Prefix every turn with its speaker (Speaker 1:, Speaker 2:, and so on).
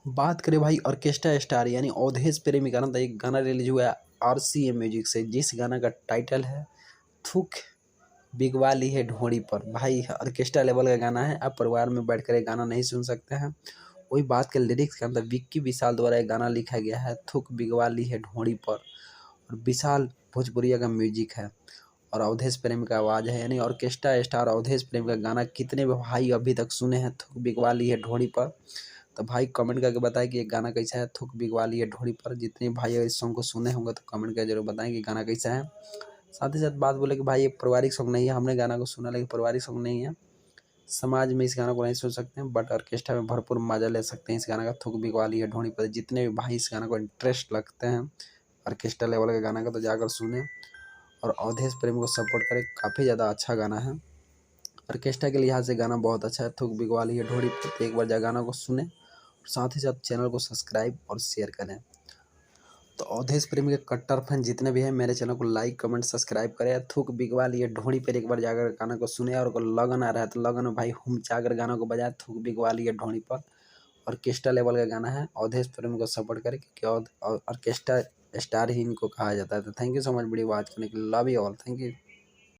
Speaker 1: बात करें भाई ऑर्केस्ट्रा स्टार यानी अवधेश प्रेमी का ना, तो एक गाना रिलीज हुआ है RCA म्यूजिक से, जिस गाना का टाइटल है थूक बिगवा ली है ढोड़ी पर। भाई ऑर्केस्ट्रा लेवल का गाना है, आप परिवार में बैठकर ये गाना नहीं सुन सकते हैं। वही बात के लिरिक्स के अंदर विक्की विशाल द्वारा एक गाना लिखा गया है थूक बिगवा ली है ढोड़ी पर, और विशाल भोजपुरिया का म्यूजिक है और अवधेश प्रेम का आवाज़ है। यानी ऑर्केस्ट्रा स्टार अवधेश प्रेम का गाना कितने भाई अभी तक सुने हैं थूक बिगवा ली है ढोड़ी पर? तो भाई कमेंट करके बताएं कि ये गाना कैसा है थूक बिगवा ली है ढोड़ी पर। जितने भाई इस सॉन्ग को सुने होंगे तो कमेंट करके जरूर बताएं कि गाना कैसा है। साथ ही साथ बात बोले कि भाई ये पारिवारिक सॉन्ग नहीं है, हमने गाना को सुना लेकिन पारिवारिक सॉन्ग नहीं है, समाज में इस गाना को नहीं सुन सकते हैं, बट ऑर्केस्ट्रा में भरपूर मजा ले सकते हैं इस गाना का थूक बिगवा ली है ढोड़ी पर। जितने भी भाई इस गाना को इंटरेस्ट लगते हैं ऑर्केस्ट्रा लेवल के गाना का, तो जाकर सुने और अवधेश प्रेम को सपोर्ट करें। काफ़ी ज़्यादा अच्छा गाना है, ऑर्केस्ट्रा के लिहाज से गाना बहुत अच्छा है थूक बिगवा ली है ढोड़ी पर। तो एक बार जा गाना को सुने और साथ ही साथ चैनल को सब्सक्राइब और शेयर करें। तो अवधेश प्रेमी के कट्टर फैन जितने भी हैं मेरे चैनल को लाइक कमेंट सब्सक्राइब करें। थूक बिगवा लिए ढोड़ी पर एक बार जाकर गाना को सुने, और लगन आ रहा है तो लगन में भाई हम जाकर गाना को बजाए थूक बिगवा लिए ढोड़ी पर। ऑर्केस्ट्रा लेवल का गाना है, अवधेश प्रेमी को सपोर्ट करें क्योंकि ऑर्केस्ट्रा स्टार ही इनको कहा जाता है। तो thank you so much video watch करने के लिए, love you all, thank you.